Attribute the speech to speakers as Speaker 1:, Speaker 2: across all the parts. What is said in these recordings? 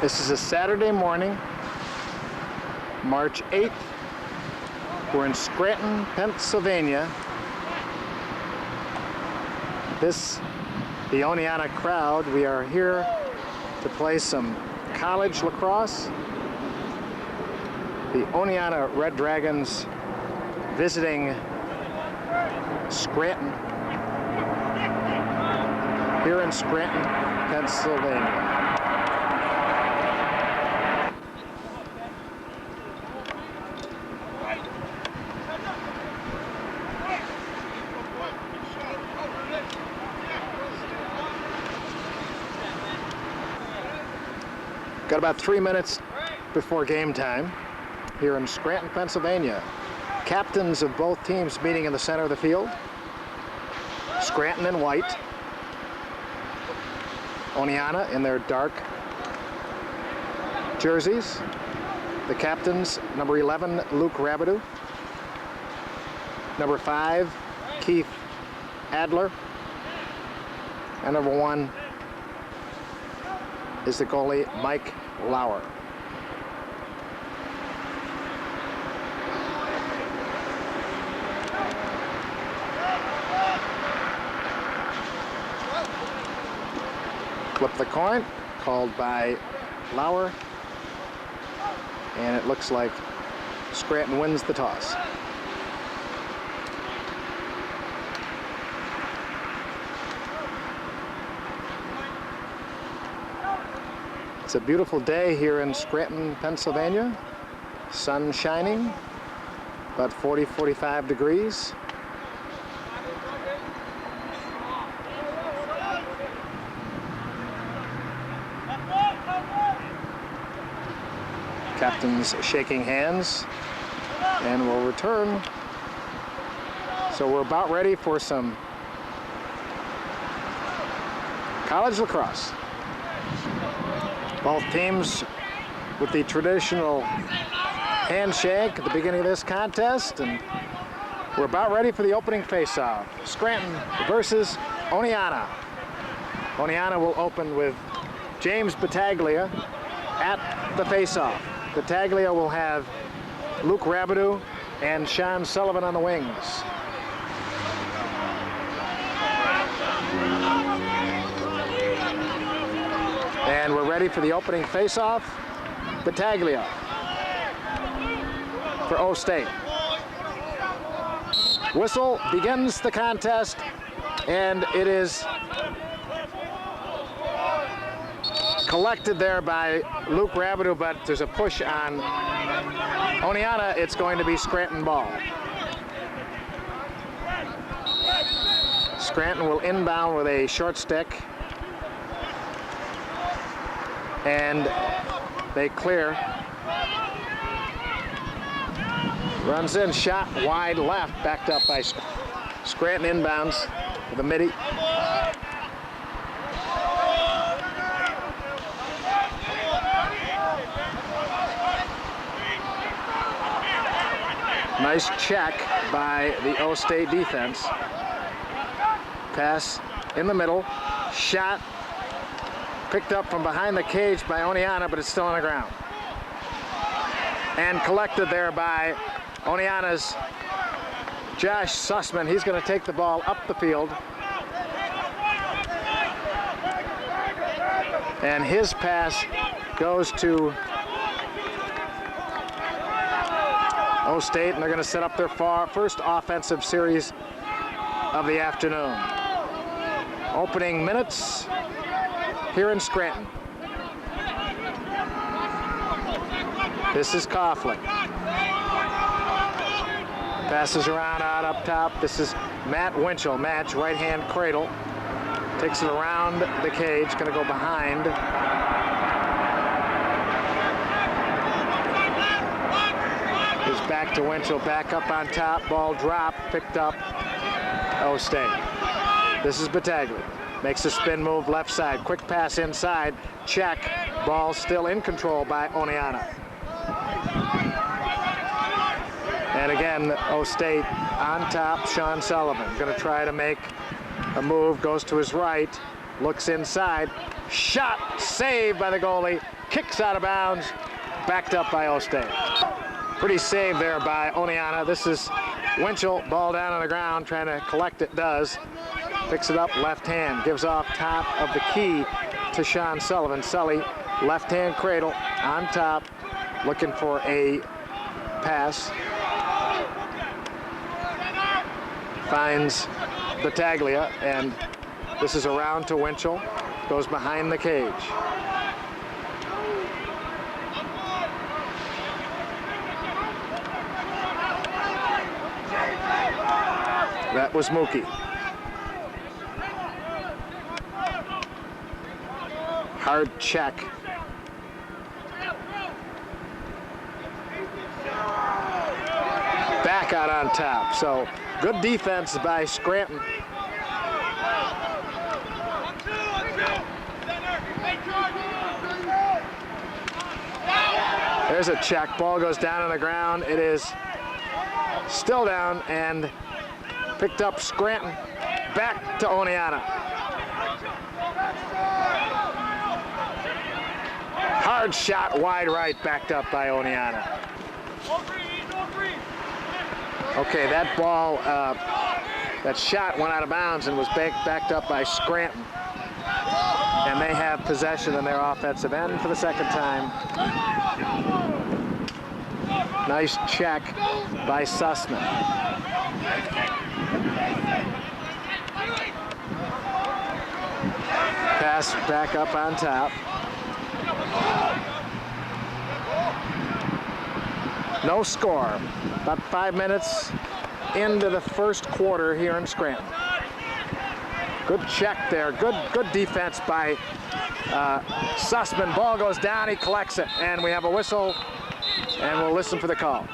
Speaker 1: This is a Saturday morning, March 8th. We're in Scranton, Pennsylvania. The Oneonta crowd, we are here to play some college lacrosse. The Oneonta Red Dragons visiting Scranton, here in Scranton, Pennsylvania. Got about 3 minutes before game time here in Scranton, Pennsylvania. Captains of both teams meeting in the center of the field. Scranton in white. Oneonta in their dark jerseys. The captains, number 11, Luke Rabidou. Number 5, Keith Adler. And number 1 is the goalie, Mike Lauer. Flip the coin, called by Lauer, and it looks like Scranton wins the toss. It's a beautiful day here in Scranton, Pennsylvania. Sun shining, about 40-45 degrees. Captains shaking hands, and we'll return. So we're about ready for some college lacrosse. Both teams with the traditional handshake at the beginning of this contest, and we're about ready for the opening face-off. Scranton versus Oneonta. Oneonta will open with James Battaglia at the face-off. Battaglia will have Luke Rabidou and Sean Sullivan on the wings. And we're ready for the opening face-off. Battaglia for O State. Whistle begins the contest, and it is collected there by Luke Rabidou, but there's a push on Oneonta. It's going to be Scranton ball. Scranton will inbound with a short stick, and they clear. Runs in, shot wide left, backed up by Scranton inbounds with a midi. Nice check by the O State defense. Pass in the middle, shot picked up from behind the cage by Oneonta, but it's still on the ground. And collected there by Oneonta's Josh Sussman. He's going to take the ball up the field. And his pass goes to O State, and they're going to set up their first offensive series of the afternoon. Opening minutes here in Scranton. This is Coughlin. Passes around out up top. This is Matt Winchell. Match right-hand cradle. Takes it around the cage. Going to go behind. Is back to Winchell. Back up on top. Ball dropped. Picked up. O State. This is Battaglia. Makes a spin move left side. Quick pass inside. Check. Ball still in control by Oneonta. And again, O State on top. Sean Sullivan going to try to make a move. Goes to his right. Looks inside. Shot. Saved by the goalie, kicks out of bounds, backed up by Ostate. Pretty save there by Oneonta. This is Winchell, ball down on the ground, trying to collect it, does. Picks it up, left hand, gives off top of the key to Sean Sullivan. Sully, left hand cradle, on top, looking for a pass. Finds Battaglia, and this is around to Winchell. Goes behind the cage. That was Mookie. Hard check. Back out on top. So good defense by Scranton. There's a check. Ball goes down on the ground. It is still down and picked up Scranton. Back to Oneonta. Hard shot wide right, backed up by Oneonta. Okay, that ball, that shot went out of bounds and was backed up by Scranton. And they have possession in their offensive end for the second time. Nice check by Sussman. Pass back up on top. No score. About 5 minutes into the first quarter here in Scranton. Good check there. Good defense by Sussman. Ball goes down. He collects it, and we have a whistle, and we'll listen for the call.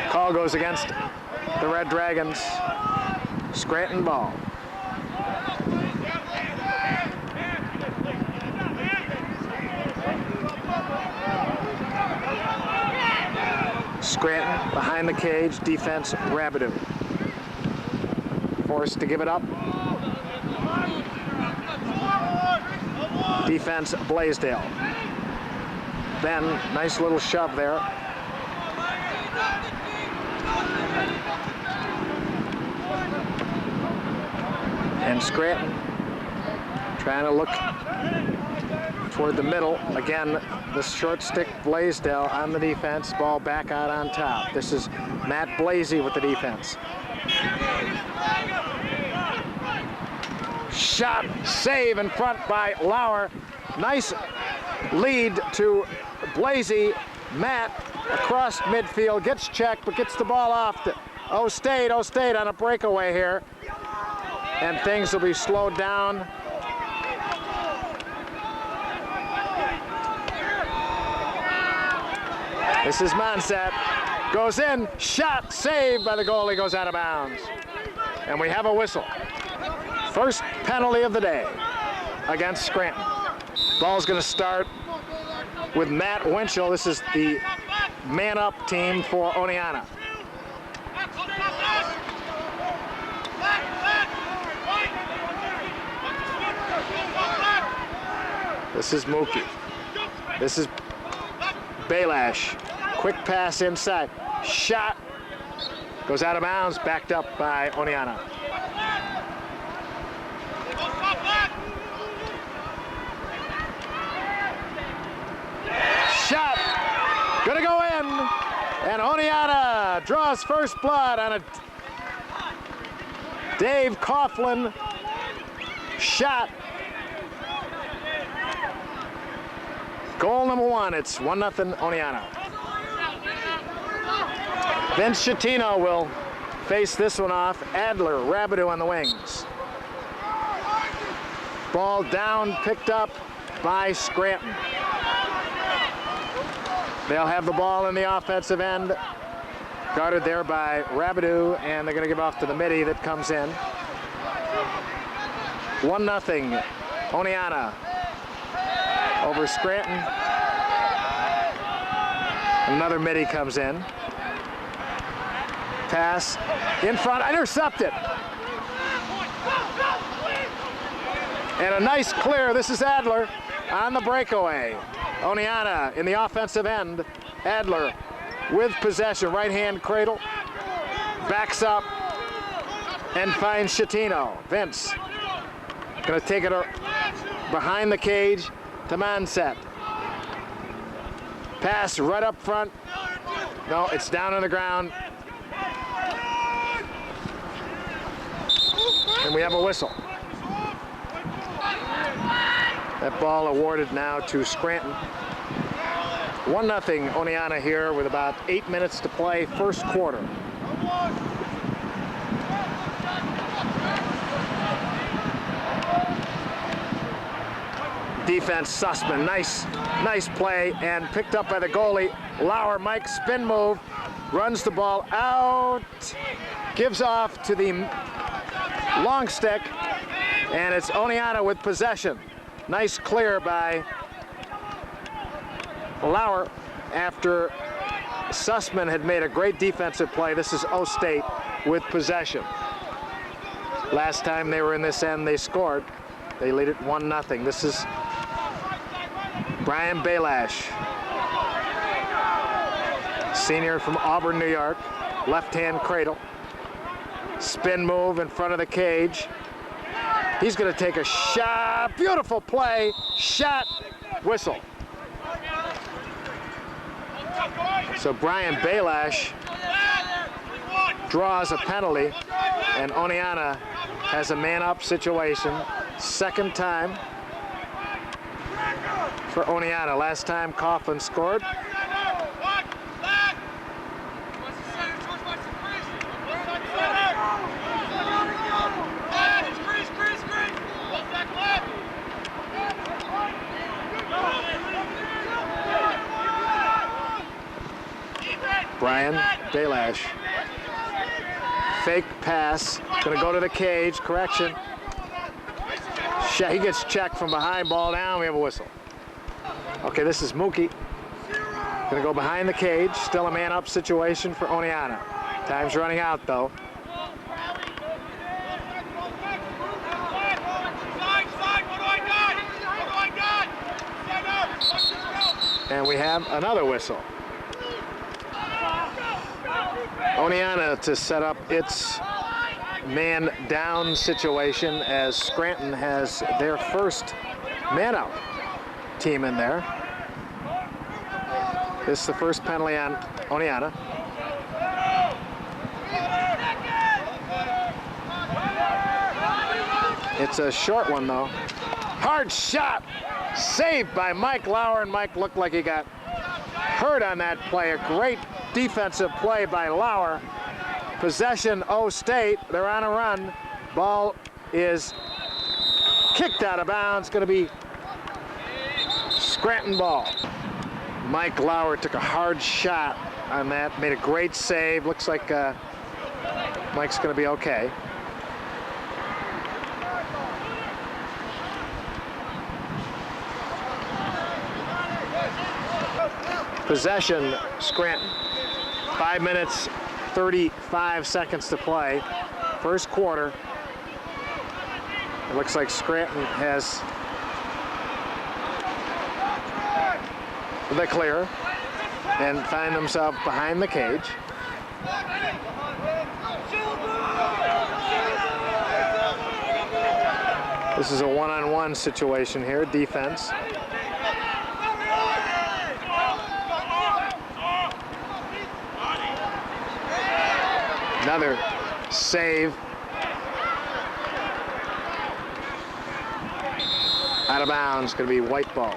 Speaker 1: Call goes against the Red Dragons. Scranton ball. Scranton behind the cage, defense Rabideau. Forced to give it up. Defense Blaisdell. Ben, nice little shove there. And Scranton trying to look toward the middle. Again, the short stick Blaisdell on the defense. Ball back out on top. This is Matt Blasey with the defense. Shot, save in front by Lauer. Nice lead to Blasey. Matt across midfield, gets checked, but gets the ball off to Ostate on a breakaway here. And things will be slowed down. This is Monsat. Goes in, shot, saved by the goalie, goes out of bounds. And we have a whistle. First penalty of the day against Scranton. Ball's going to start with Matt Winchell. This is the man-up team for Oneonta. This is Mookie. This is Belash. Quick pass inside. Shot. Goes out of bounds, backed up by Oneonta. Shot. Gonna go in. And Oneonta draws first blood on a Dave Coughlin shot. Goal number one. It's 1-0 Oneonta. Vince Schettino will face this one off. Adler, Rabideau on the wings. Ball down, picked up by Scranton. They'll have the ball in the offensive end. Guarded there by Rabideau, and they're going to give off to the midi that comes in. 1-0 Oneonta over Scranton. Another midi comes in. Pass in front, intercepted. And a nice clear. This is Adler. on the breakaway. Oneonta in the offensive end. Adler with possession, right hand cradle. Backs up and finds Schettino. Vince gonna take it behind the cage to Manset. Pass right up front. No, it's down on the ground. And we have a whistle. That ball awarded now to Scranton. 1-0 Oneonta here with about 8 minutes to play, first quarter. Defense, Sussman, nice play, and picked up by the goalie. Lauer, Mike, spin move, runs the ball out, gives off to the long stick, and it's Oneonta with possession. Nice clear by Lauer after Sussman had made a great defensive play. This is O State with possession. Last time they were in this end, they scored. They lead it 1-0. This is Brian Belash, senior from Auburn, New York. Left-hand cradle. Spin move in front of the cage. He's going to take a shot. Beautiful play. Shot. Whistle. So Brian Belash draws a penalty, and Oneonta has a man-up situation. Second time for Oneonta. Last time Coughlin scored. Brian Belash. Fake pass. Going to go to the cage. Correction. He gets checked from behind. Ball down. We have a whistle. Okay, this is Mookie. Going to go behind the cage. Still a man-up situation for Oneonta. Time's running out, though. And we have another whistle. Oneonta to set up its man down situation as Scranton has their first man out team in there. This is the first penalty on Oneonta. It's a short one though. Hard shot, saved by Mike Lauer, and Mike looked like he got hurt on that play. A great defensive play by Lauer. Possession, O State. They're on a run. Ball is kicked out of bounds. Going to be Scranton ball. Mike Lauer took a hard shot on that. Made a great save. Looks like Mike's going to be okay. Possession, Scranton. 5 minutes, 35 seconds to play. First quarter. It looks like Scranton has the clear and find themselves behind the cage. This is a one-on-one situation here, defense. Another save. Out of bounds, going to be white ball.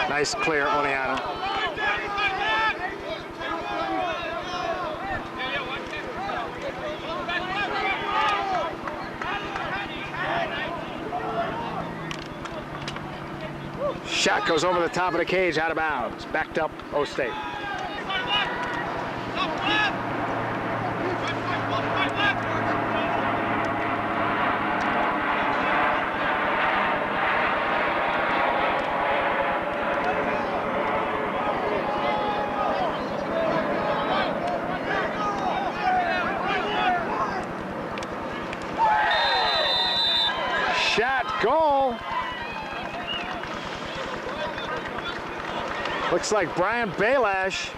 Speaker 1: Nice clear, Oneonta. Shot goes over the top of the cage, out of bounds. Backed up, O-State. Shot, goal. Looks like Brian Balash,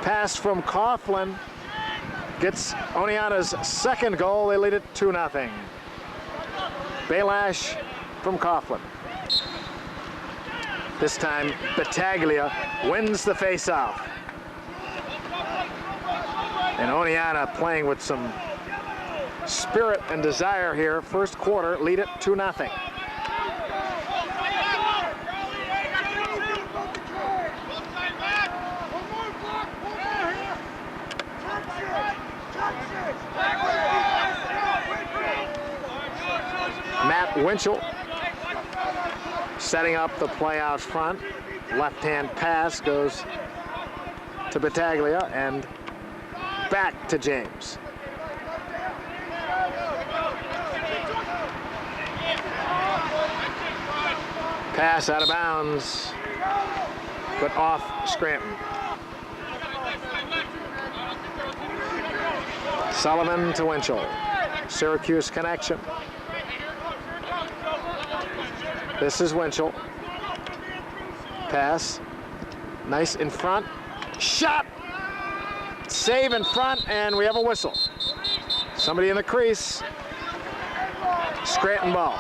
Speaker 1: pass from Coughlin, gets Oneonta's second goal. They lead it 2-0. Balash from Coughlin. This time, Battaglia wins the faceoff. And Oneonta playing with some spirit and desire here. First quarter, lead it 2-0. Matt Winchell setting up the play out front. Left-hand pass goes to Battaglia and back to James. Pass out of bounds, but off Scranton. Sullivan to Winchell. Syracuse connection. This is Winchell. Pass. Nice in front. Shot! Save in front, and we have a whistle. Somebody in the crease. Scranton ball.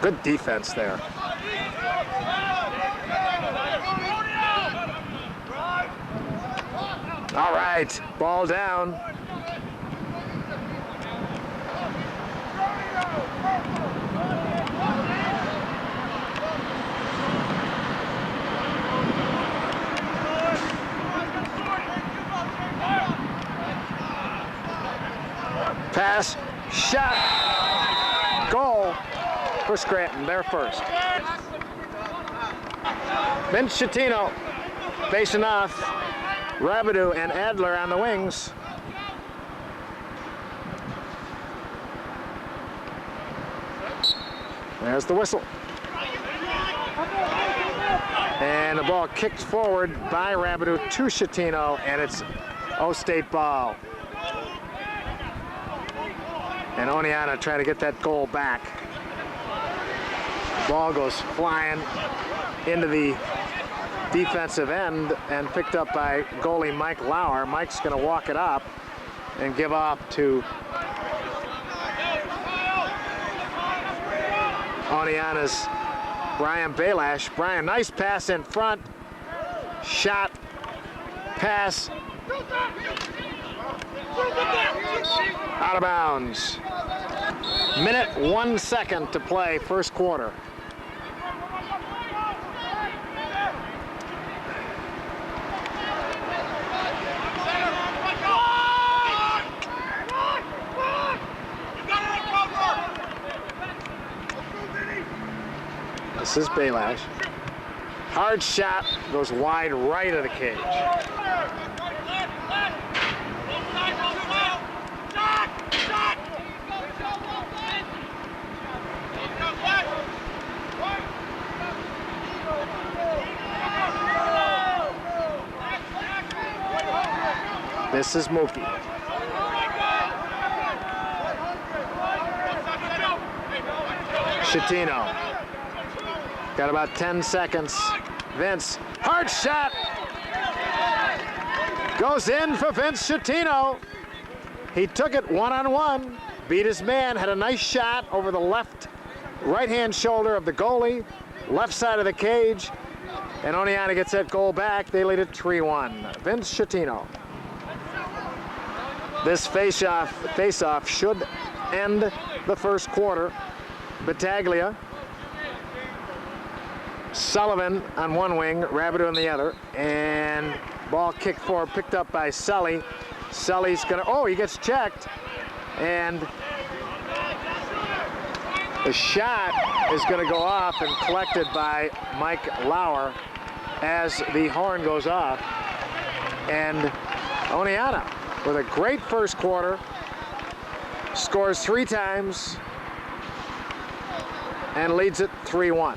Speaker 1: Good defense there. All right, ball down. Pass, shot, goal for Scranton, they're first. Vince Schettino facing off Rabideau and Adler on the wings. There's the whistle. And the ball kicked forward by Rabideau to Schettino, and it's O-State ball. And Oneonta trying to get that goal back. Ball goes flying into the defensive end and picked up by goalie Mike Lauer. Mike's going to walk it up and give off to Oneonta's Brian Balash. Brian, nice pass in front. Shot, pass. Out of bounds. Minute 1 second to play, first quarter. This is Balash. Hard shot, goes wide right of the cage. This is Mookie. Schettino. Got about 10 seconds. Vince, hard shot. Goes in for Vince Schettino. He took it one-on-one, beat his man, had a nice shot over the right-hand shoulder of the goalie, left side of the cage, and Oneonta gets that goal back. They lead it 3-1. Vince Schettino. This face-off should end the first quarter. Battaglia, Sullivan on one wing, Rabideau on the other, and ball kicked forward, picked up by Sully, Sully's gonna, oh, he gets checked. And the shot is gonna go off and collected by Mike Lauer as the horn goes off. And Oneonta, with a great first quarter, scores 3 times and leads it 3-1.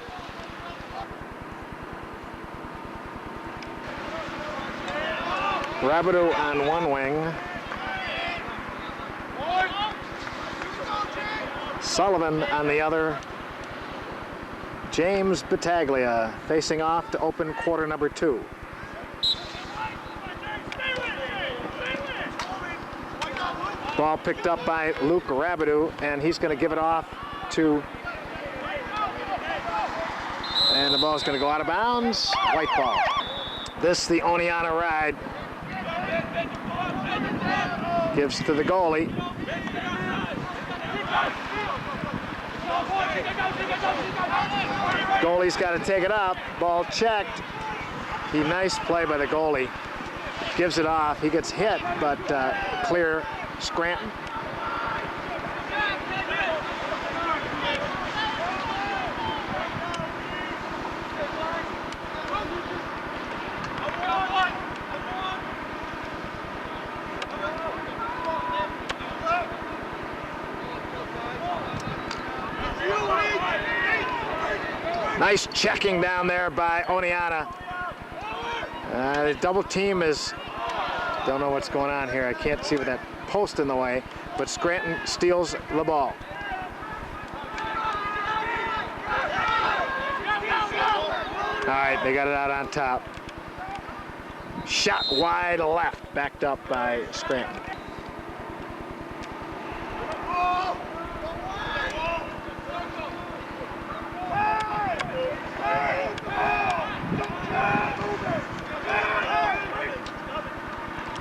Speaker 1: Rabideau on one wing. Sullivan on the other. James Battaglia facing off to open quarter number 2. Ball picked up by Luke Rabideau, and he's going to give it off to, and the ball's going to go out of bounds. White ball. This, the Oneonta ride, gives to the goalie. Goalie's got to take it up. Ball checked. Nice play by the goalie. Gives it off. He gets hit, but clear Scranton. Nice checking down there by Oneonta. The double team is, don't know what's going on here. I can't see with that post in the way, but Scranton steals the ball. All right, they got it out on top. Shot wide left, backed up by Scranton.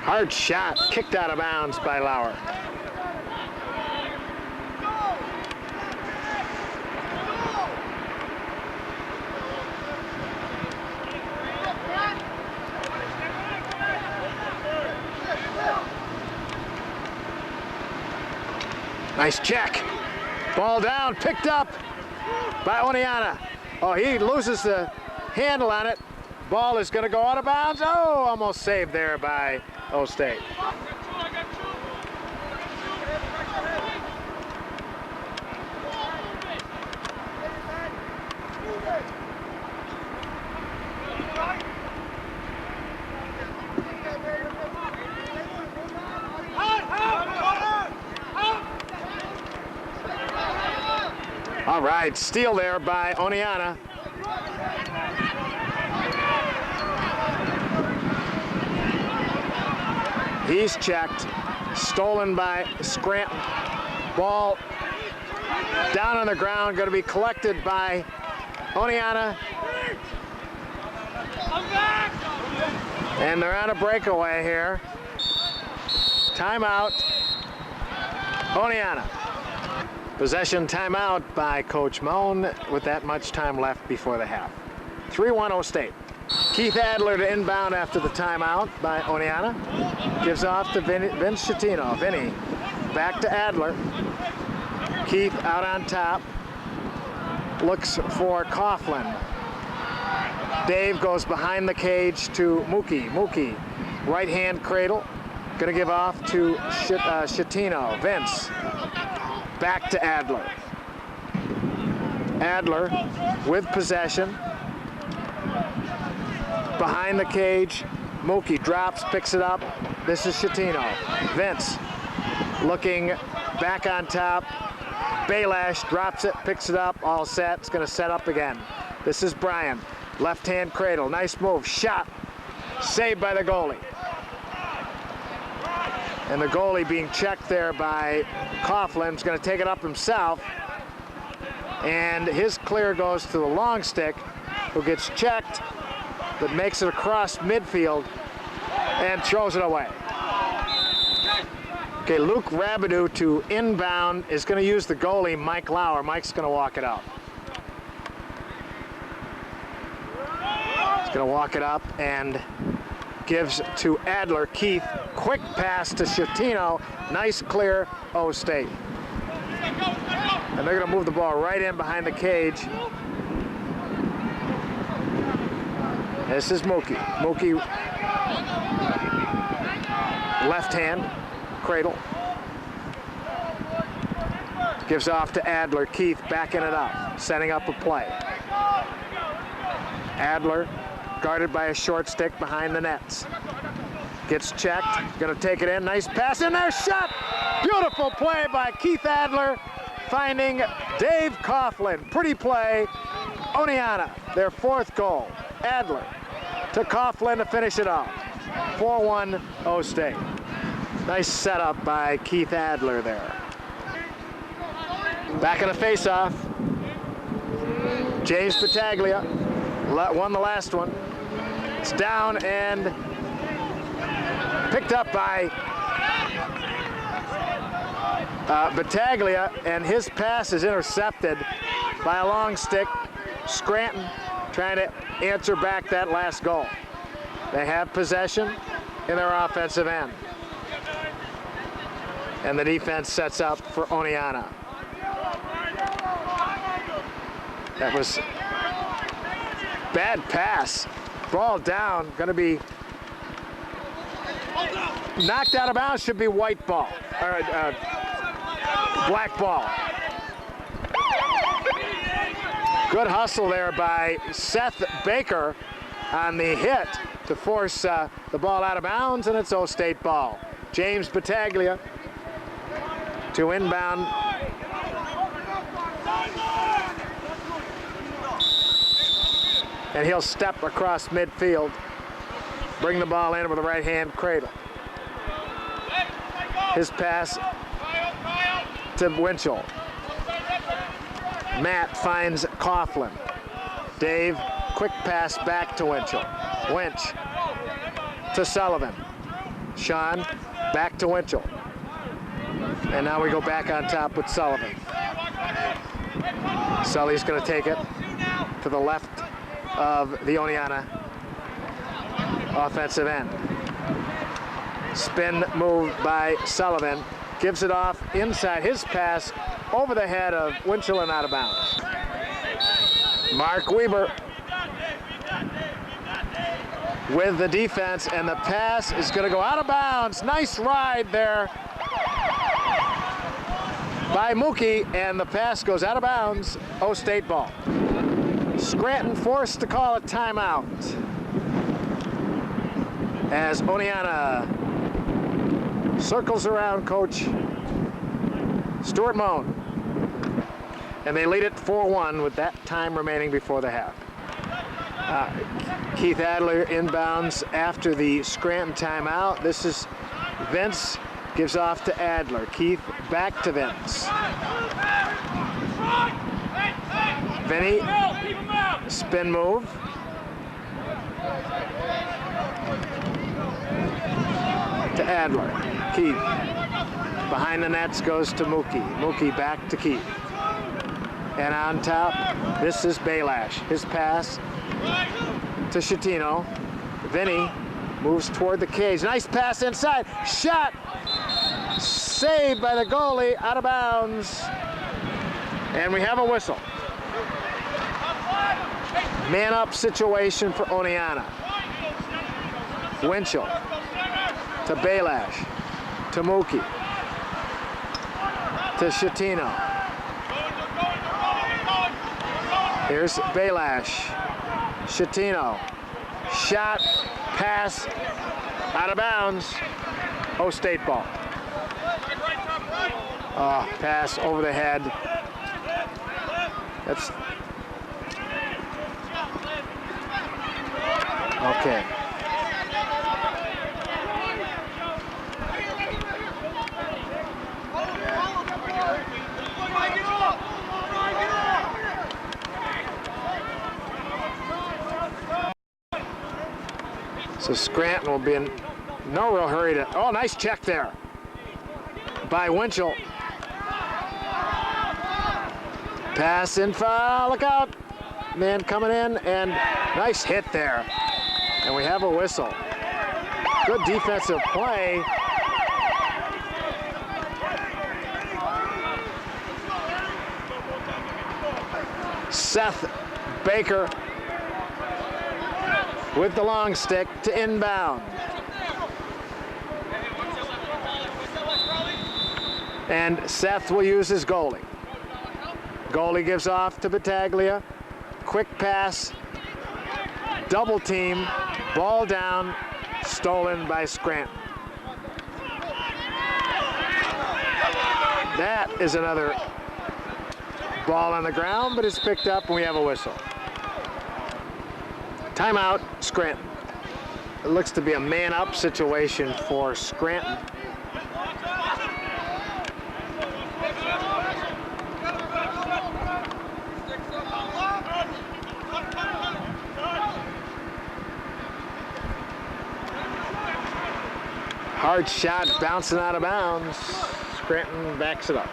Speaker 1: Hard shot, kicked out of bounds by Lauer. Nice check. Ball down, picked up by Oneonta. Oh, he loses the handle on it. Ball is going to go out of bounds. Oh, almost saved there by O-State. All right, steal there by Oneonta. He's checked, stolen by Scranton. Ball down on the ground, going to be collected by Oneonta. And they're on a breakaway here. Timeout, Oneonta. Possession timeout by Coach Moan with that much time left before the half. 3-1 O-State. Keith Adler to inbound after the timeout by Oneonta. Gives off to Vince Schettino. Vinny back to Adler. Keith out on top. Looks for Coughlin. Dave goes behind the cage to Mookie. Mookie, right hand cradle. Gonna give off to Schettino. Vince back to Adler. Adler with possession. Behind the cage, Mookie drops, picks it up. This is Schettino. Vince looking back on top. Baylash drops it, picks it up, all set. It's going to set up again. This is Brian. Left-hand cradle, nice move, shot. Saved by the goalie. And the goalie being checked there by Coughlin is going to take it up himself. And his clear goes to the long stick, who gets checked, but makes it across midfield and throws it away. Okay, Luke Rabideau to inbound is going to use the goalie, Mike Lauer. Mike's going to walk it out. He's going to walk it up, and gives to Adler. Keith, quick pass to Schettino. Nice clear, O-State. And they're going to move the ball right in behind the cage. This is Mookie. Mookie, left hand, cradle. Gives off to Adler. Keith backing it up, setting up a play. Adler guarded by a short stick behind the nets. Gets checked, gonna take it in. Nice pass in there, shot! Beautiful play by Keith Adler, finding Dave Coughlin. Pretty play. Oneonta, their 4th goal. Adler to Coughlin to finish it off. 4-1 O-State. Nice setup by Keith Adler there. Back in the face-off. James Battaglia won the last one. It's down and picked up by Battaglia, and his pass is intercepted by a long stick. Scranton trying to answer back that last goal. They have possession in their offensive end. And the defense sets up for Oneonta. That was bad pass. Ball down, gonna be knocked out of bounds, should be white ball, or black ball. Good hustle there by Seth Baker on the hit to force the ball out of bounds, and it's O-State ball. James Battaglia to inbound. And he'll step across midfield, bring the ball in with a right-hand cradle. His pass to Winchell. Matt finds Coughlin. Dave, quick pass back to Winchell. Winch to Sullivan. Sean, back to Winchell. And now we go back on top with Sullivan. Sully's going to take it to the left of the Oneonta offensive end. Spin move by Sullivan. Gives it off inside. His pass over the head of Winchell and out of bounds. Mark Weber with the defense, and the pass is going to go out of bounds. Nice ride there by Mookie, and the pass goes out of bounds. O-State ball. Scranton forced to call a timeout as Oneonta circles around Coach Stuart Moan. And they lead it 4-1 with that time remaining before the half. Keith Adler inbounds after the Scranton timeout. This is Vince, gives off to Adler. Keith back to Vince. Vinny, spin move. To Adler. Keith. Behind the nets goes to Mookie. Mookie back to Keith. And on top, this is Baylash. His pass to Schettino. Vinny moves toward the cage. Nice pass inside. Shot. Saved by the goalie. Out of bounds. And we have a whistle. Man-up situation for Oneonta. Winchell to Baylash, to Mookie, to Schettino. Here's Baylash, Schettino. Shot, pass, out of bounds. O-State ball. Pass over the head. That's okay. So Scranton will be in no real hurry to, oh, nice check there by Winchell. Pass in foul, look out. Man coming in, and nice hit there. And we have a whistle. Good defensive play. Seth Baker with the long stick to inbound. And Seth will use his goalie. Goalie gives off to Battaglia. Quick pass. Double team. Ball down. Stolen by Scranton. That is another ball on the ground, but it's picked up and we have a whistle. Timeout, Scranton. It looks to be a man-up situation for Scranton. Hard shot bouncing out of bounds. Scranton backs it up.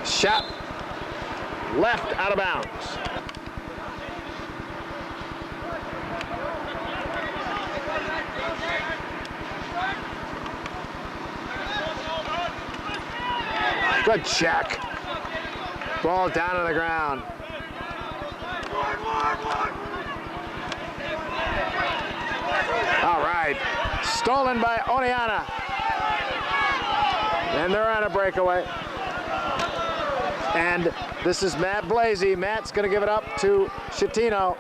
Speaker 1: Shot left out of bounds. Good check. Ball down on the ground. All right. Stolen by Oneonta. And they're on a breakaway. And this is Matt Blasey. Matt's going to give it up to Schettino.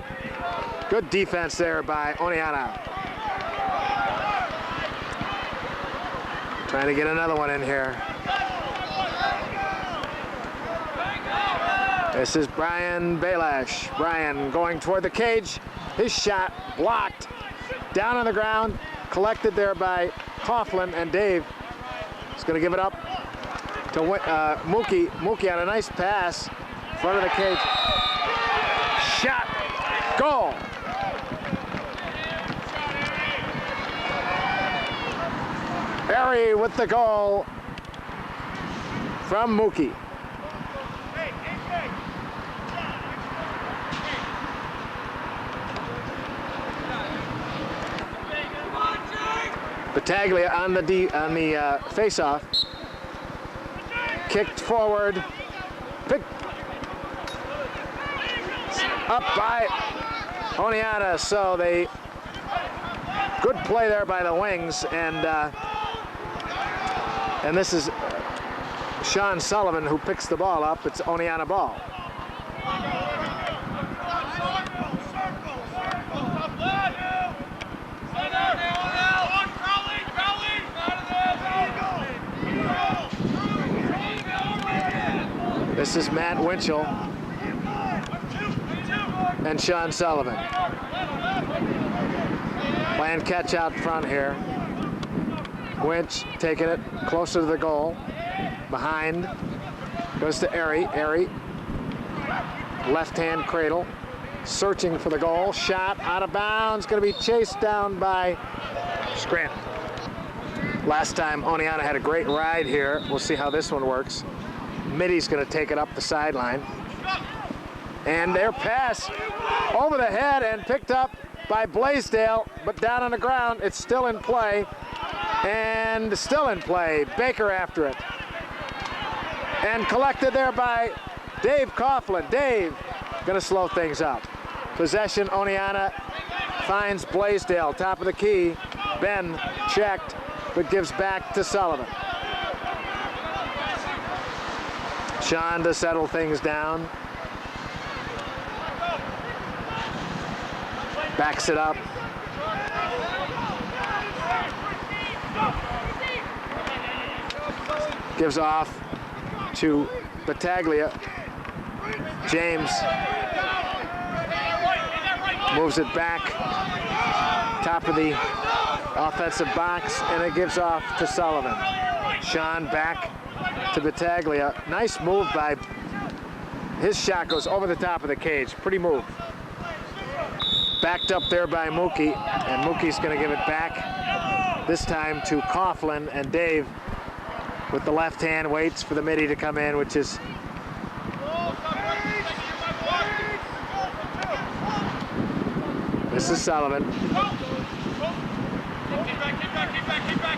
Speaker 1: Good defense there by Oneonta. Trying to get another one in here. This is Brian Balash. Brian going toward the cage. His shot blocked. Down on the ground. Collected there by Coughlin, and Dave is going to give it up to Mookie. Mookie on a nice pass in front of the cage. Shot. Goal. Barry with the goal from Mookie. Battaglia on the face-off. Kicked forward. Picked up by Oneonta. So they good play there by the wings, and this is Sean Sullivan who picks the ball up. It's Oneonta ball. This is Matt Winchell and Sean Sullivan. Playing catch out front here. Winch taking it closer to the goal. Behind. Goes to Airy. Airy. Left-hand cradle. Searching for the goal. Shot out of bounds. Going to be chased down by Scranton. Last time Oneonta had a great ride here. We'll see how this one works. Mitty's going to take it up the sideline. And their pass over the head and picked up by Blaisdell, but down on the ground. It's still in play. And still in play. Baker after it. And collected there by Dave Coughlin. Dave going to slow things up. Possession, Oneonta finds Blaisdell, top of the key. Ben checked, but gives back to Sullivan. Sean to settle things down. Backs it up. Gives off to Battaglia. James moves it back. Top of the offensive box, and it gives off to Sullivan. Sean back to Battaglia. Nice move by His shot goes over the top of the cage. Pretty move. Backed up there by Mookie, and Mookie's going to give it back, this time to Coughlin, and Dave with the left hand waits for the midi to come in, which is this is Sullivan.
Speaker 2: Keep back.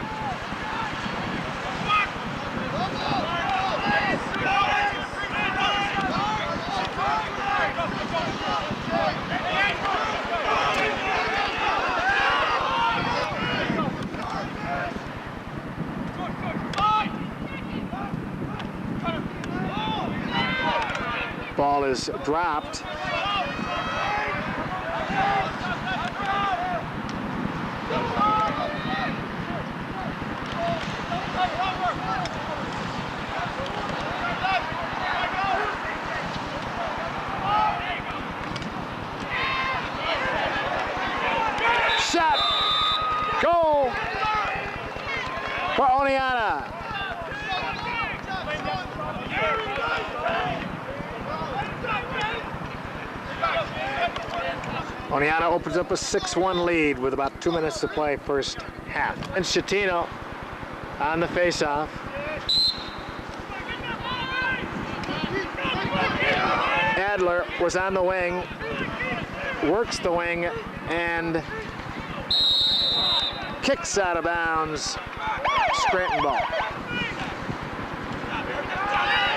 Speaker 1: Ball is dropped. Shot. Goal for Oneonta. Oneonta opens up a 6-1 lead with about 2 minutes to play first half. And Schettino on the faceoff. Adler was on the wing, works the wing, and kicks out of bounds. Scranton ball.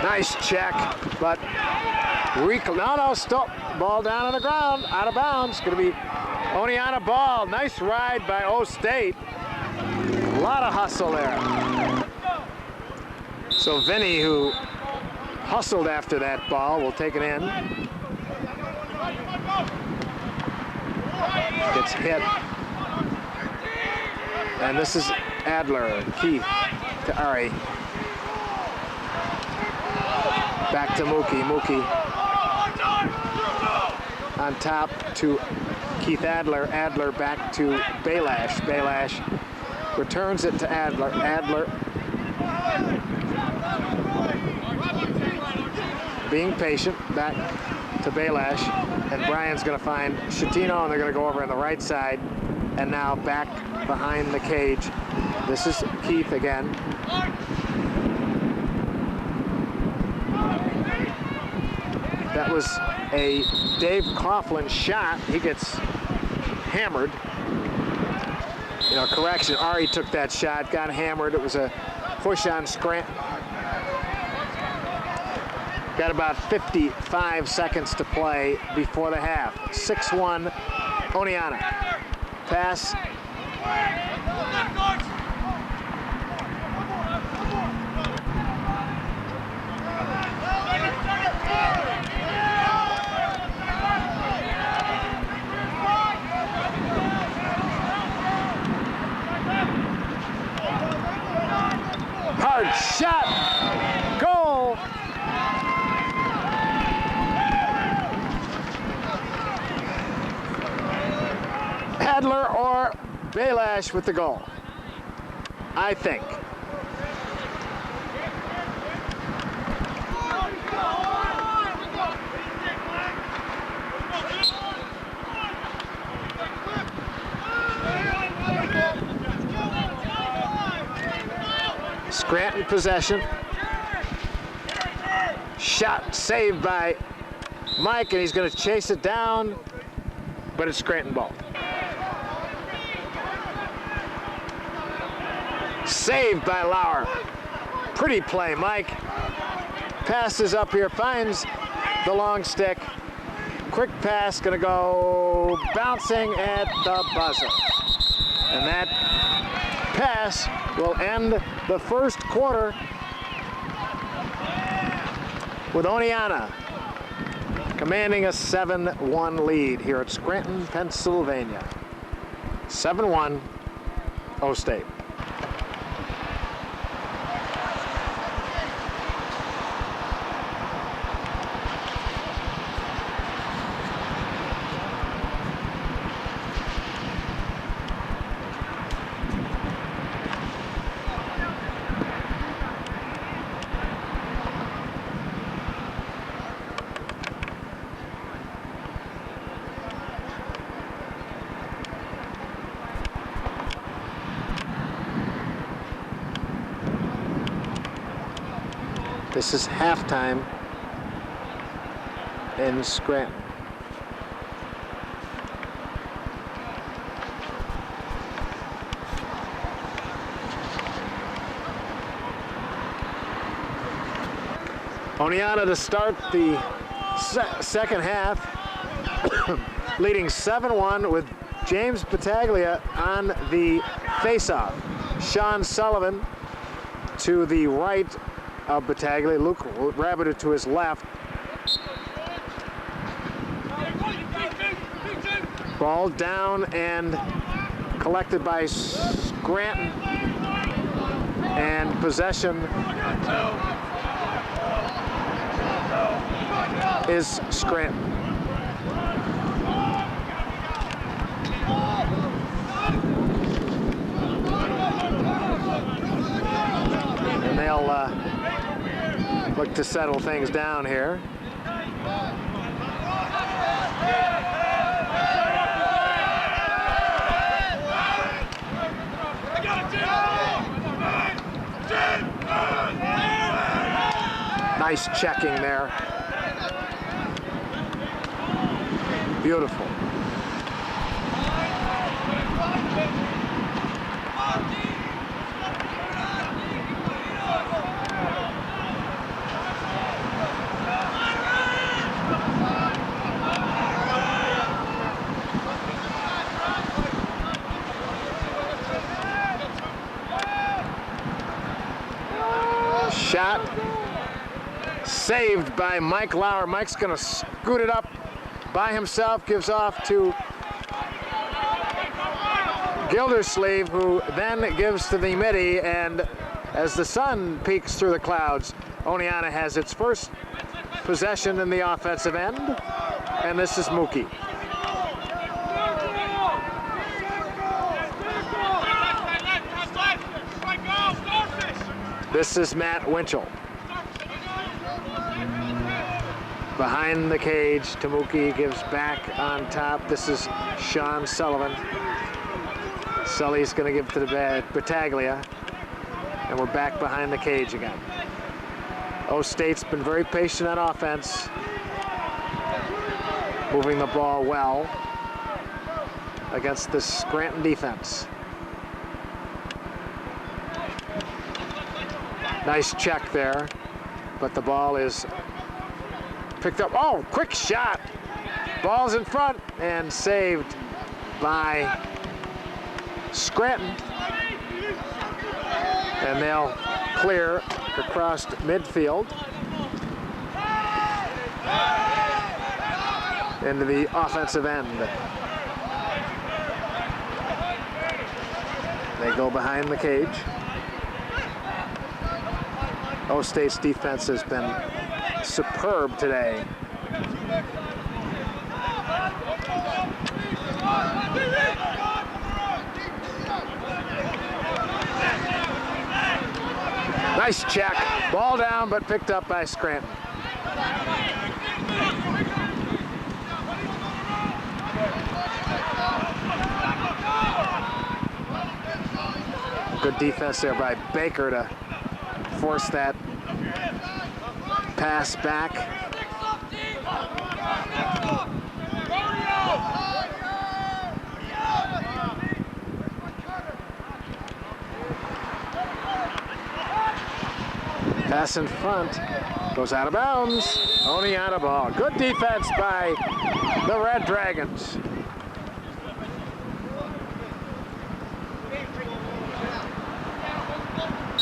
Speaker 1: Nice check, but no, stop. Ball down on the ground, out of bounds. Going to be Oneonta ball. Nice ride by O State. A lot of hustle there. So Vinny, who hustled after that ball, will take it in. Gets hit. And this is Adler, Keith to Ari. Back to Mookie. Mookie on top to Keith Adler. Adler back to Baylash. Baylash returns it to Adler. Adler being patient, back to Baylash. And Brian's going to find Schettino, and they're going to go over on the right side. And now back behind the cage. This is Keith again. That was a Dave Coughlin shot. He gets hammered. You know, correction, Ari took that shot, got hammered. It was a push on Scranton. Got about 55 seconds to play before the half. 6-1, Oneonta. Pass. Hard shot. Goal. Adler or Baylash with the goal, I think. Scranton possession. Shot saved by Mike, and he's going to chase it down, but it's Scranton ball. Saved by Lauer. Pretty play, Mike. Passes up here, finds the long stick. Quick pass, going to go bouncing at the buzzer. And that pass will end the first quarter with Oneonta commanding a 7-1 lead here at Scranton, Pennsylvania. 7-1, O State. This is halftime in Scranton. Oneonta to start the second half, leading 7-1 with James Battaglia on the faceoff. Sean Sullivan to the right of Battaglia, Luke Rabbit to his left. Ball down and collected by Scranton, and possession is Scranton. And they'll look to settle things down here. Nice checking there. Beautiful. Shot saved by Mike Lauer. Mike's gonna scoot it up by himself, gives off to Gildersleeve, who then gives to the midi, and as the sun peeks through the clouds, Oneonta has its first possession in the offensive end, and this is Mookie. This is Matt Winchell. Behind the cage to Mookie, gives back on top. This is Sean Sullivan. Sully's gonna give to the Battaglia, and we're back behind the cage again. O-State's been very patient on offense, moving the ball well against the Scranton defense. Nice check there, but the ball is picked up. Oh, quick shot. Ball's in front and saved by Scranton. And they'll clear across midfield into the offensive end. They go behind the cage. O-State's defense has been superb today. Nice check. Ball down, but picked up by Scranton. Good defense there by Baker to force that pass back. Pass in front, goes out of bounds. Oneonta ball. Good defense by the Red Dragons.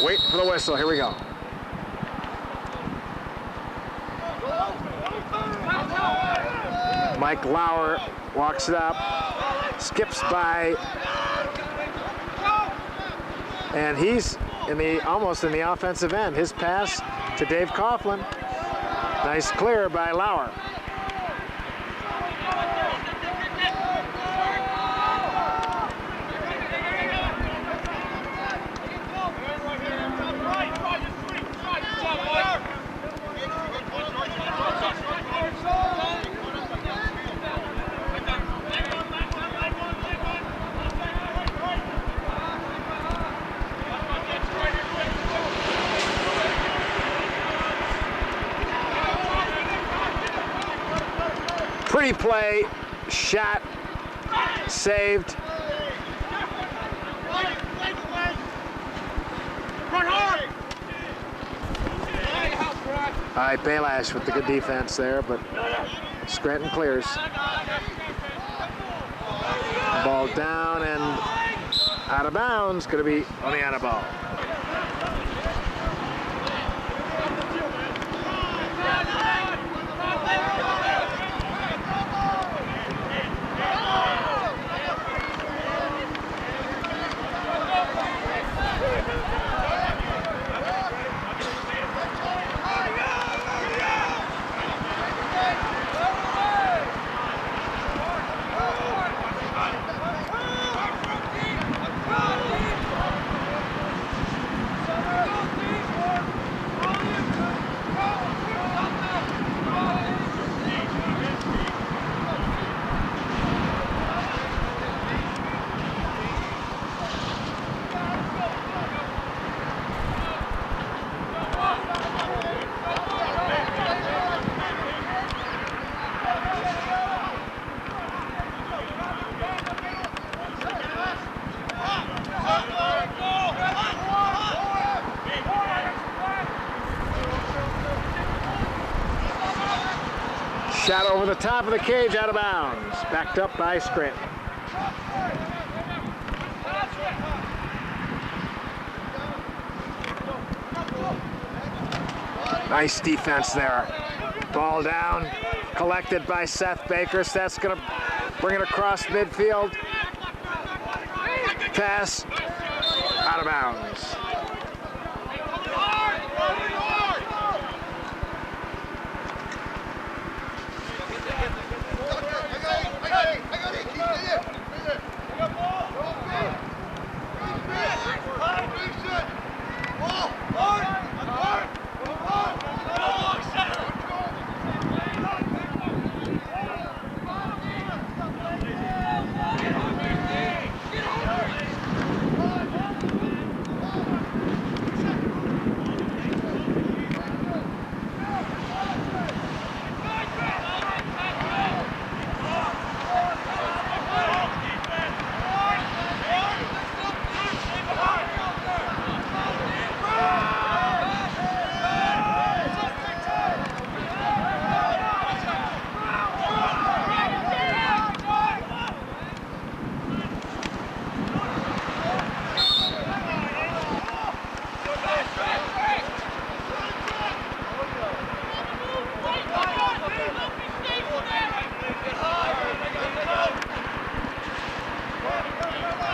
Speaker 1: Wait for the whistle, here we go. Mike Lauer walks it up, skips by, and he's almost in the offensive end. His pass to Dave Coughlin. Nice clear by Lauer. Dirty play, shot, saved.
Speaker 2: Run hard!
Speaker 1: All right, Baylash with the good defense there, but Scranton clears. Ball down and out of bounds. Going to be Oneonta ball. Shot over the top of the cage, out of bounds. Backed up by Scranton. Nice defense there. Ball down, collected by Seth Baker. Seth's gonna bring it across midfield. Pass, out of bounds.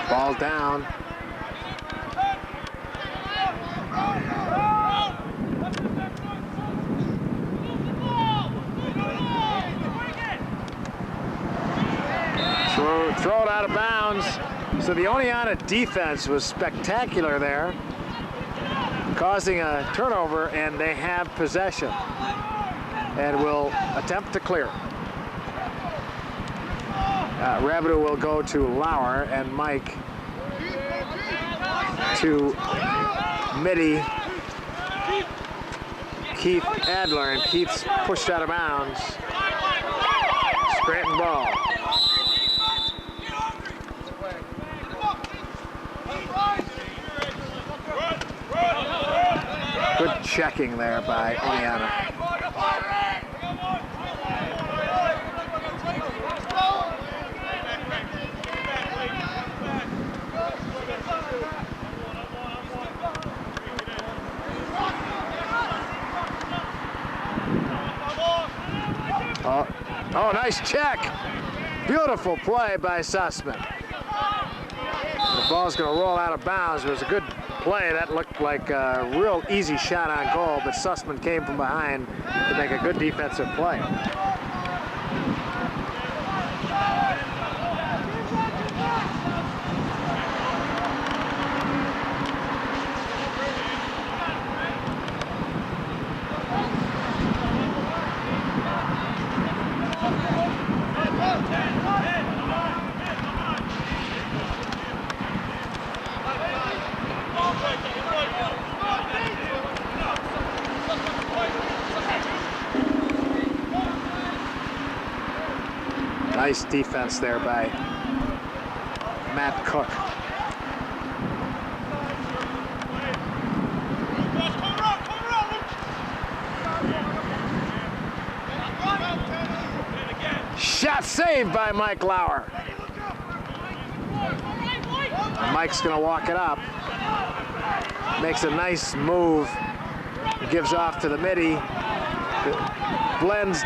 Speaker 1: Ball down. Throw it out of bounds. So the Oneonta defense was spectacular there, causing a turnover, and they have possession and will attempt to clear. Revenue will go to Lauer, and Mike to Mitty. Keith Adler, and Keith's pushed out of bounds. Scranton ball. Good checking there by Oneonta. Oh, nice check. Beautiful play by Sussman. The ball's going to roll out of bounds. It was a good play. That looked like a real easy shot on goal, but Sussman came from behind to make a good defensive play. Nice defense there by Matt Cook. Shot saved by Mike Lauer. And Mike's gonna walk it up. Makes a nice move. Gives off to the midi. Blends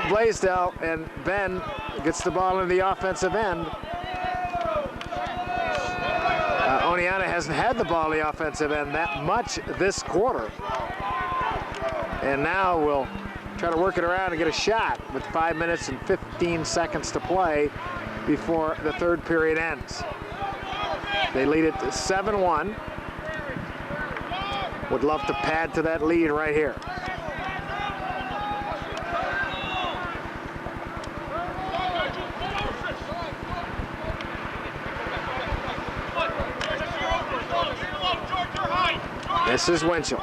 Speaker 1: Blaisdell, and Ben gets the ball in the offensive end. Oneonta hasn't had the ball in the offensive end that much this quarter. And now we'll try to work it around and get a shot with 5 minutes and 15 seconds to play before the third period ends. They lead it to 7-1. Would love to pad to that lead right here. This is Winchell.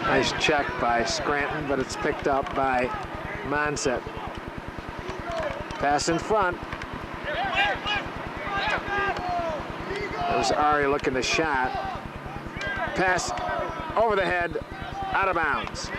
Speaker 1: Nice check by Scranton, but it's picked up by Monset. Pass in front. There's Ari looking to shot. Pass over the head, out of bounds.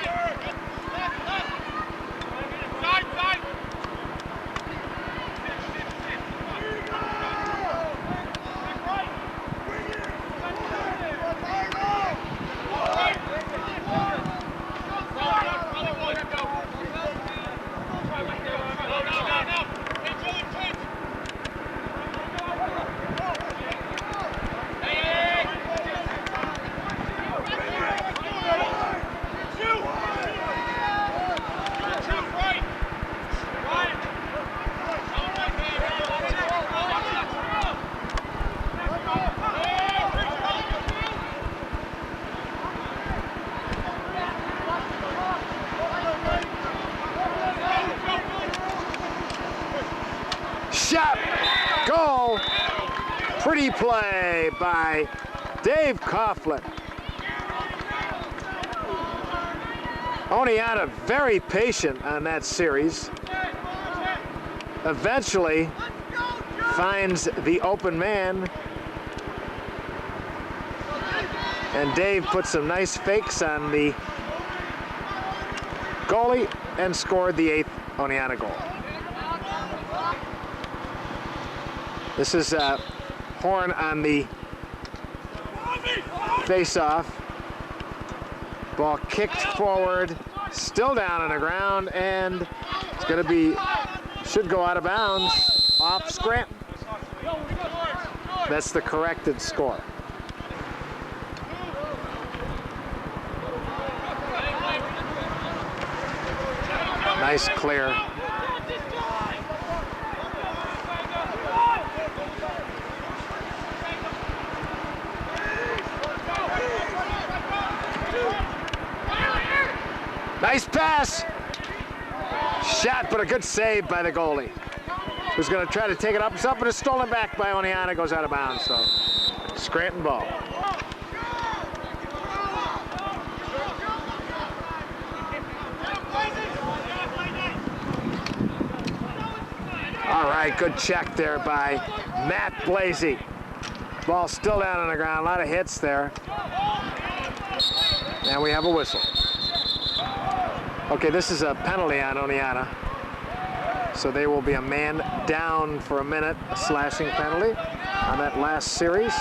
Speaker 1: Shot, goal, pretty play by Dave Coughlin. Oneonta very patient on that series. Eventually finds the open man. And Dave put some nice fakes on the goalie and scored the 8th Oneonta goal. This is Horn on the face-off. Ball kicked forward, still down on the ground, and it's going to be, should go out of bounds off Scranton. That's the corrected score. Nice clear. Nice pass. Shot, but a good save by the goalie, who's going to try to take it up himself, but it's stolen back by Oneonta, goes out of bounds. So Scranton ball. All right, good check there by Matt Blasey. Ball still down on the ground, a lot of hits there. And we have a whistle. Okay, this is a penalty on Oneonta. So they will be a man down for a minute, a slashing penalty on that last series.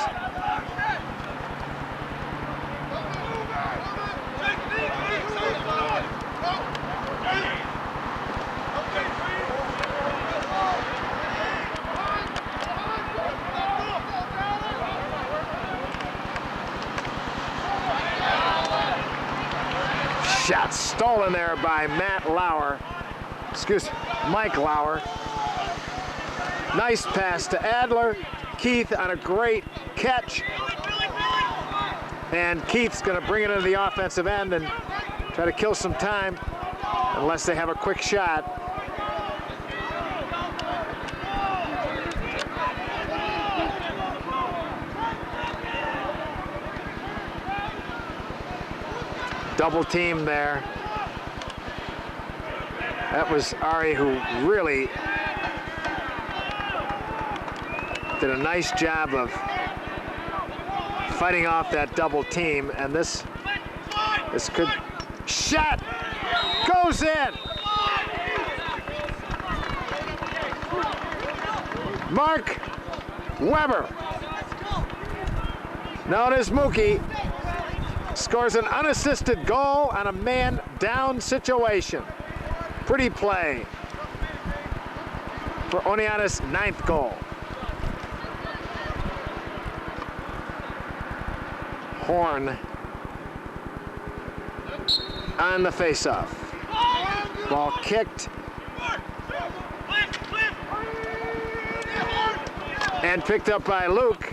Speaker 1: Shot stolen there by Mike Lauer. Nice pass to Adler. Keith on a great catch. And Keith's going to bring it into the offensive end and try to kill some time, unless they have a quick shot. Double team there. That was Ari who really did a nice job of fighting off that double team, and this could shot goes in. Mark Weber, known as Mookie, scores an unassisted goal on a man down situation. Pretty play for Oneonta's 9th goal. Horn on the faceoff. Ball kicked and picked up by Luke.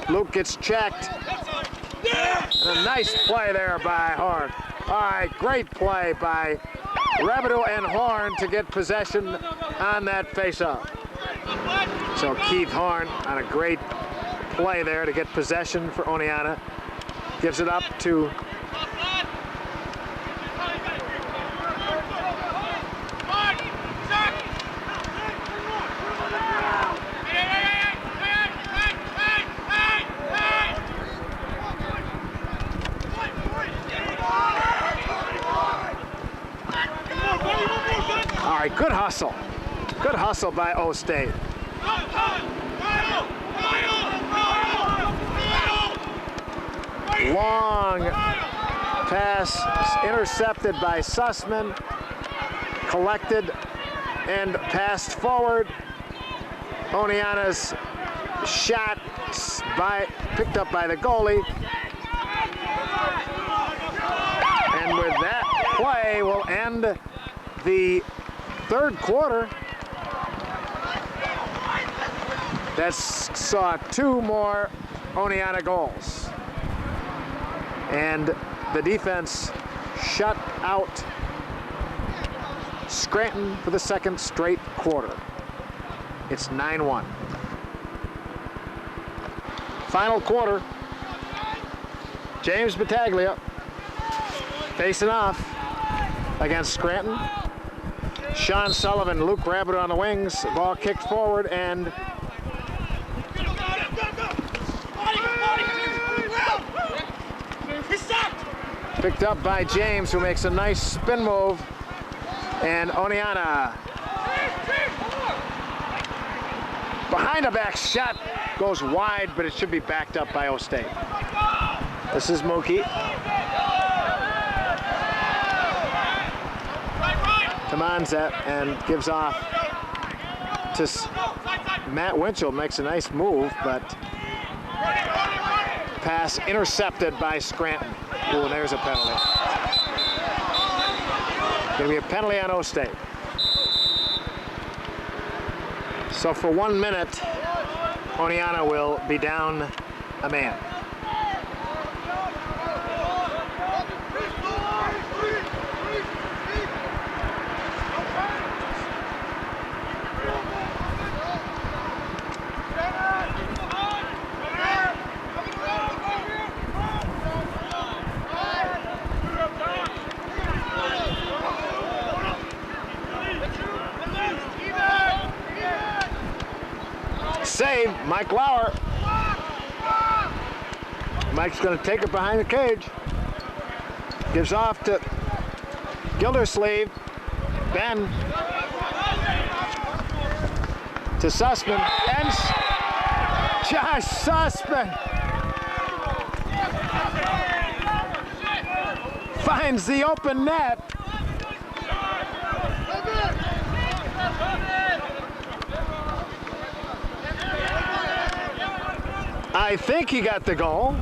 Speaker 1: Luke gets checked. And a nice play there by Horn. All right, great play by Rabideau and Horn to get possession on that faceoff. So Keith Horn on a great play there to get possession for Oneonta. Gives it up to all right, good hustle. Good hustle by O State. Long pass intercepted by Sussman, collected and passed forward. Oneonta's shot picked up by the goalie. And with that play will end the 3rd quarter. That saw 2 more Oneonta goals. And the defense shut out Scranton for the 2nd straight quarter. It's 9-1. Final quarter. James Battaglia facing off against Scranton. Sean Sullivan, Luke Rabideau on the wings. Ball kicked forward and picked up by James, who makes a nice spin move. And Oneonta behind the back shot goes wide, but it should be backed up by O State. This is Mookie. To Monzet and gives off to Matt Winchell. Makes a nice move, but pass intercepted by Scranton. Ooh, there's a penalty. Gonna be a penalty on O State. So for 1 minute, Oneonta will be down a man. Save, Mike Lauer. Mike's going to take it behind the cage. Gives off to Gildersleeve. Ben to Sussman. And Josh Sussman finds the open net. I think he got the goal.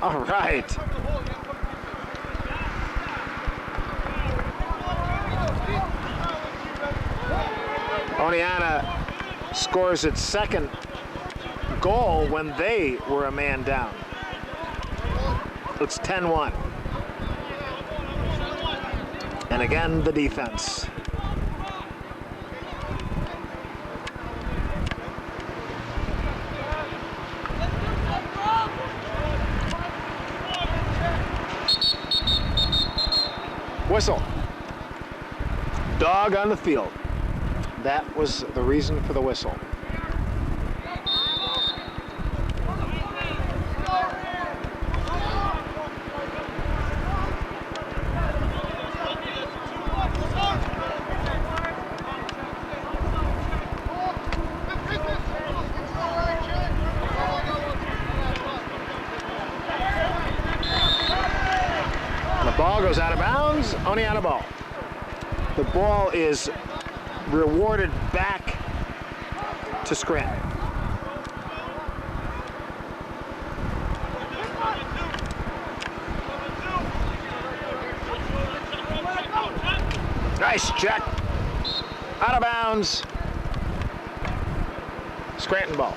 Speaker 1: All right. Oneonta scores its 2nd goal when they were a man down. It's 10-1. And again, the defense. Whistle. Dog on the field. That was the reason for the whistle. The ball goes out of bounds. Oneonta ball. The ball is rewarded back to Scranton. Nice check. Out of bounds. Scranton ball.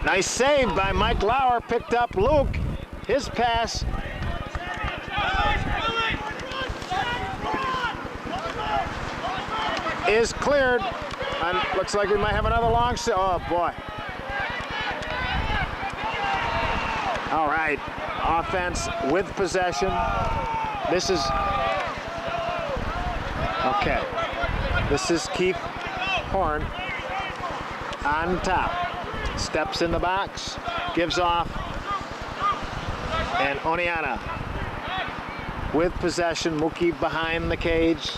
Speaker 1: Nice save by Mike Lauer. Picked up Luke. His pass. Is cleared. And looks like we might have another long set. Oh boy. All right. Offense with possession. This is okay. This is Keith Horn on top. Steps in the box, gives off, and Oneonta with possession. Mookie behind the cage.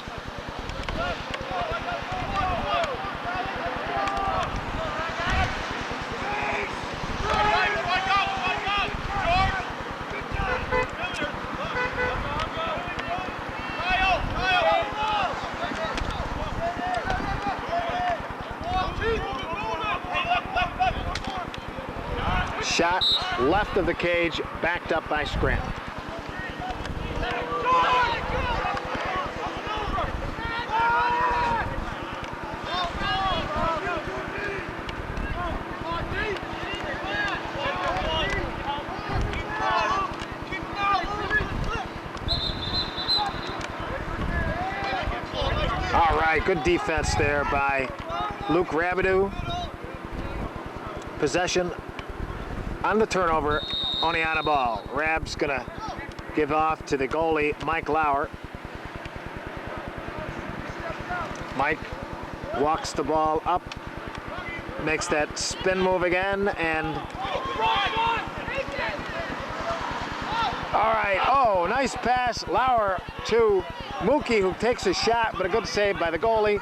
Speaker 1: Shot left of the cage, backed up by Scranton. All right, good defense there by Luke Rabideau. Possession on the turnover, Oneonta ball. Rab's gonna give off to the goalie, Mike Lauer. Mike walks the ball up, makes that spin move again, and all right, oh, nice pass, Lauer to Mookie, who takes a shot, but a good save by the goalie.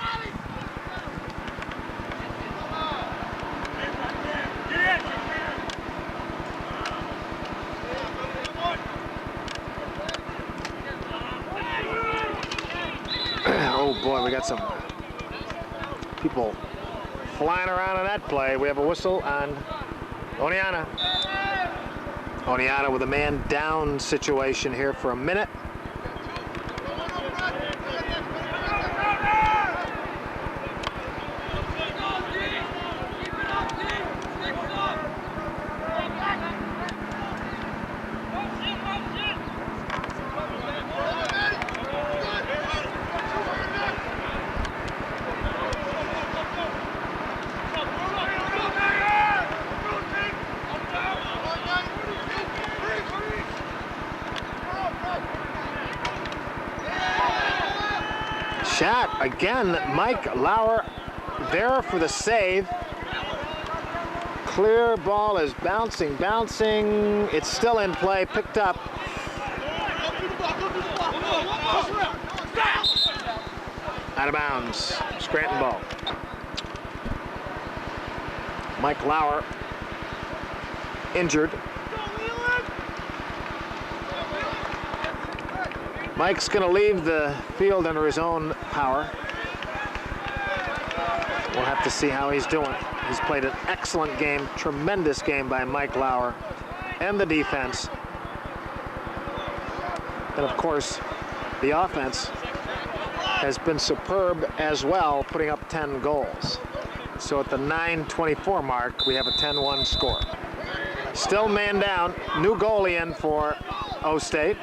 Speaker 1: Oh boy, we got some people flying around on that play. We have a whistle on Oneonta. Oneonta with a man down situation here for a minute. Shot again, Mike Lauer there for the save. Clear ball is bouncing. It's still in play, picked up. Out of bounds, Scranton ball. Mike Lauer injured. Mike's going to leave the field under his own power. We'll have to see how he's doing. He's played an excellent game, tremendous game by Mike Lauer and the defense. And of course, the offense has been superb as well, putting up 10 goals. So at the 9:24 mark, we have a 10-1 score. Still man down, new goalie in for O-State.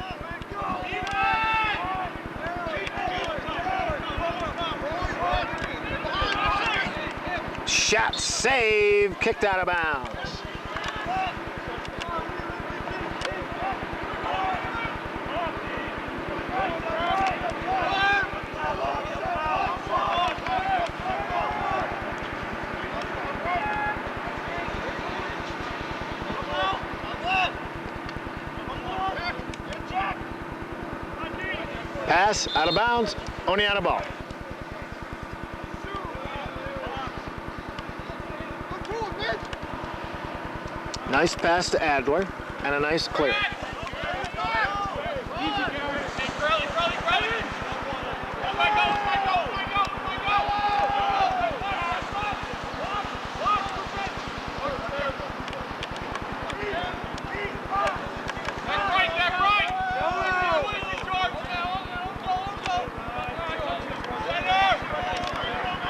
Speaker 1: Shot, save, kicked out of bounds. Pass out of bounds. Oneonta ball. Nice pass to Adler and a nice clear.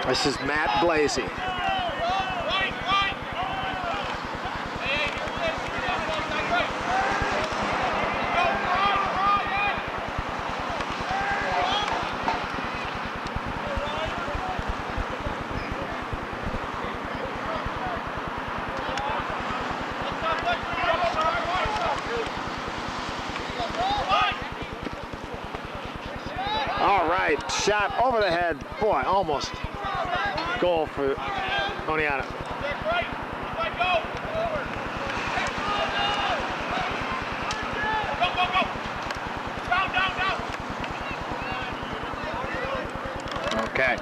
Speaker 1: This is Matt Blasey. All right, shot over the head. Boy, almost. Goal for Oneonta. Okay.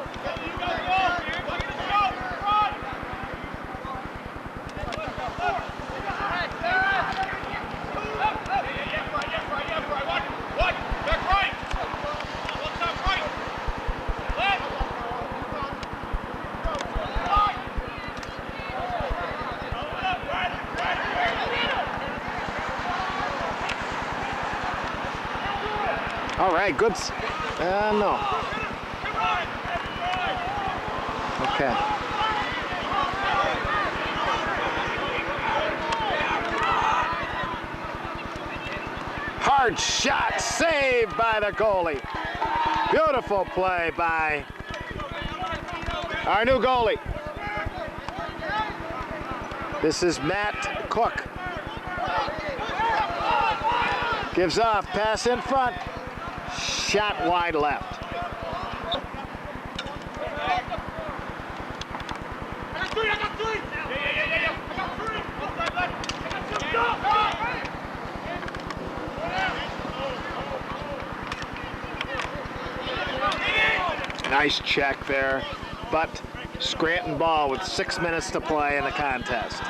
Speaker 1: All right, good. No. Okay. Hard shot, saved by the goalie. Beautiful play by our new goalie. This is Matt Cook. Gives off, pass in front. Shot wide left. Nice check there, but Scranton ball with 6 minutes to play in the contest.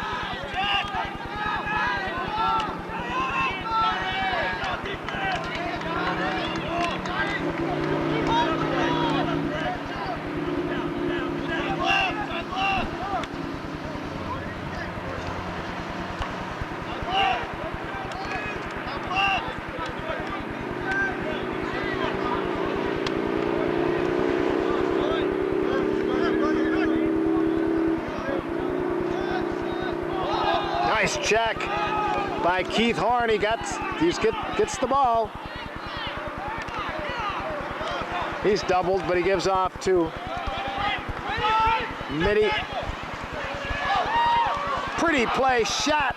Speaker 1: Nice check by Keith Horn. He gets the ball. He's doubled, but he gives off to Mitty. Pretty play, shot.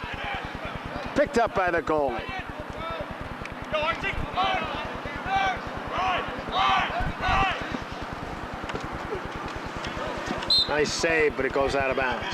Speaker 1: Picked up by the goalie. Nice save, but it goes out of bounds.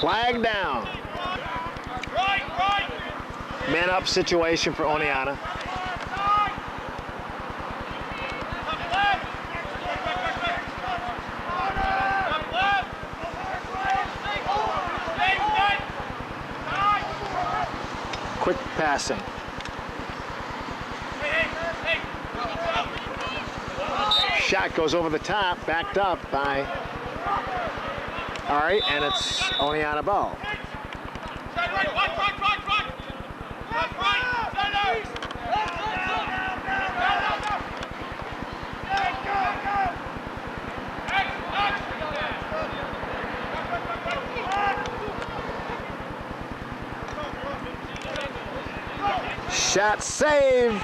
Speaker 1: Flag down. Man up situation for Oneonta. Quick passing. Shot goes over the top, backed up by Ari, and it's Oneonta ball. Shot save.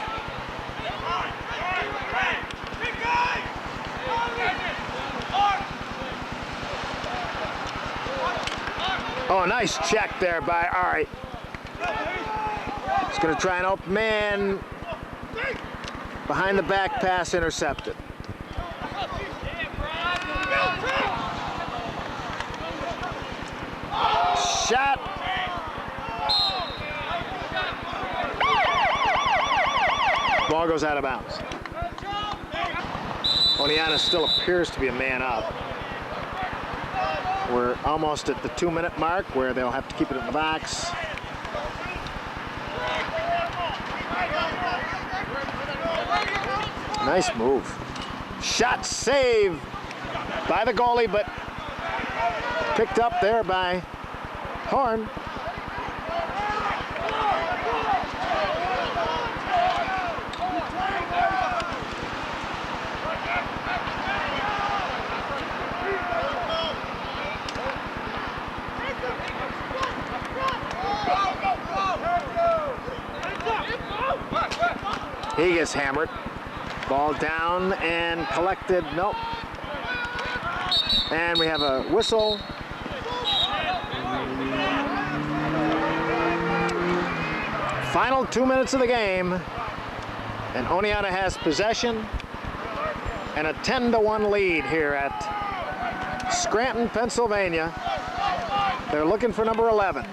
Speaker 1: Oh, nice check there by Ari. He's going to try an open man. Behind the back pass intercepted. Shot. Ball goes out of bounds. Oneonta still appears to be a man up. We're almost at the 2-minute mark where they'll have to keep it in the box. Nice move. Shot save by the goalie, but picked up there by Horn. He gets hammered. Ball down and collected. Nope. And we have a whistle. Final 2 minutes of the game. And Oneonta has possession and a 10-1 lead here at Scranton, Pennsylvania. They're looking for number 11.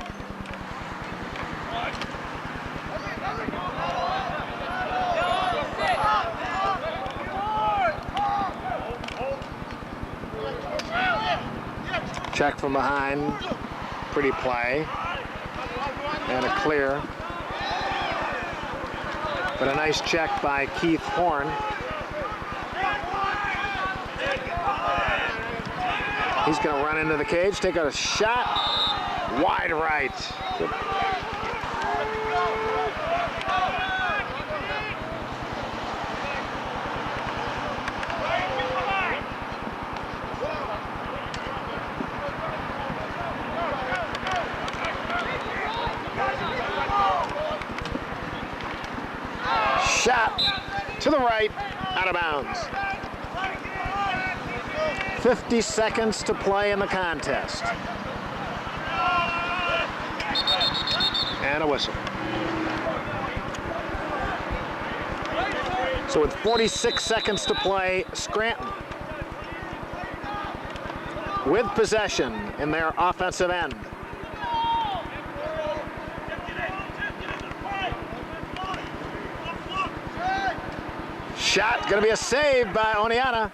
Speaker 1: Check from behind, pretty play, and a clear. But a nice check by Keith Horn. He's going to run into the cage, take out a shot, wide right. Good. Shot to the right, out of bounds. 50 seconds to play in the contest. And a whistle. So with 46 seconds to play, Scranton with possession in their offensive end. Shot, gonna be a save by Oneonta.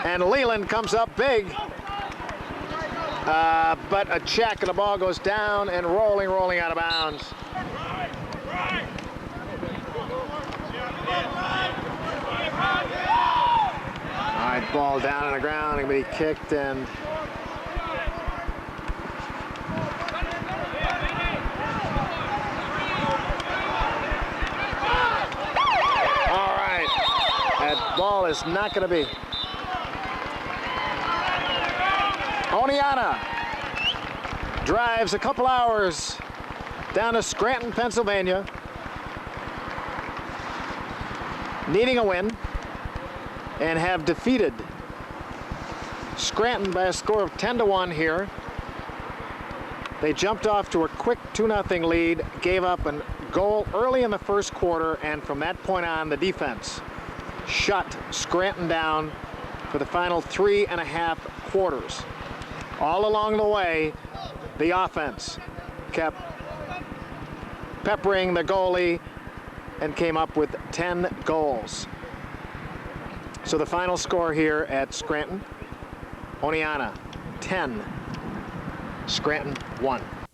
Speaker 1: And Leland comes up big. But a check and the ball goes down and rolling out of bounds. All right, ball down on the ground, gonna be kicked and ball is not going to be. Oneonta drives a couple hours down to Scranton, Pennsylvania, needing a win, and have defeated Scranton by a score of 10-1 here. They jumped off to a quick 2-0 lead, gave up a goal early in the first quarter, and from that point on, the defense shut Scranton down for the final 3.5 quarters. All along the way, the offense kept peppering the goalie and came up with 10 goals. So the final score here at Scranton, Oneonta 10, Scranton 1.